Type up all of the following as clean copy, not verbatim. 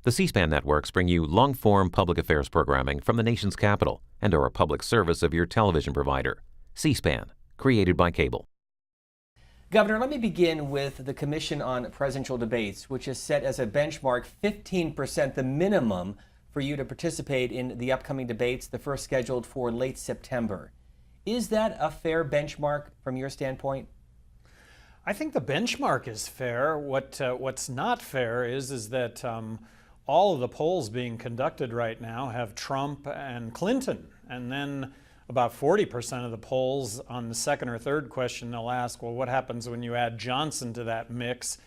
The C-SPAN networks bring you long-form public affairs programming from the nation's capital and are a public service of your television provider. C-SPAN, created by cable. Governor, let me begin with the Commission on Presidential Debates, which is set as a benchmark 15%, the minimum for you to participate in the upcoming debates, the first scheduled for late September. Is that a fair benchmark from your standpoint? I think the benchmark is fair. What's not fair is that all of the polls being conducted right now have Trump and Clinton, and then about 40% of the polls on the second or third question they'll ask, well, what happens when you add Johnson to that mix?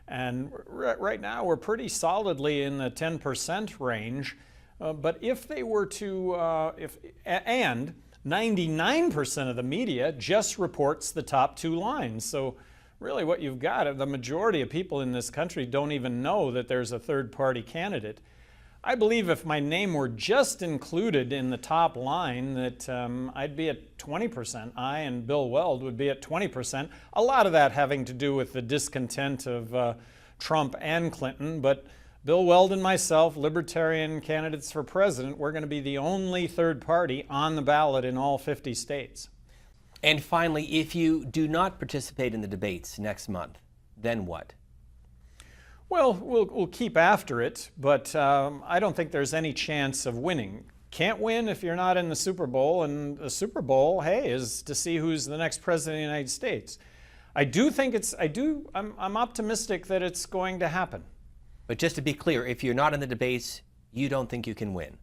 And right now we're pretty solidly in the 10% range. But if they were to, and 99% of the media just reports the top two lines. So really what you've got, the majority of people in this country don't even know that there's a third-party candidate. I believe if my name were just included in the top line that I'd be at 20%. I and Bill Weld would be at 20%. A lot of that having to do with the discontent of Trump and Clinton, but Bill Weld and myself, libertarian candidates for president, we're going to be the only third party on the ballot in all 50 states. And finally, if you do not participate in the debates next month, then what? Well, we'll keep after it, but I don't think there's any chance of winning. Can't win if you're not in the Super Bowl, and the Super Bowl, hey, is to see who's the next president of the United States. I'm optimistic that it's going to happen. But just to be clear, if you're not in the debates, you don't think you can win?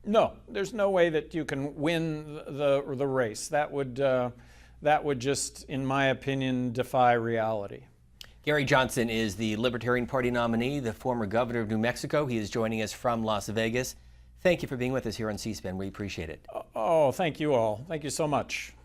No, there's no way that you can win the race. That would just, in my opinion, defy reality. Gary Johnson is the Libertarian Party nominee, the former governor of New Mexico. He is joining us from Las Vegas. Thank you for being with us here on C-SPAN. We appreciate it. Oh, thank you all. Thank you so much.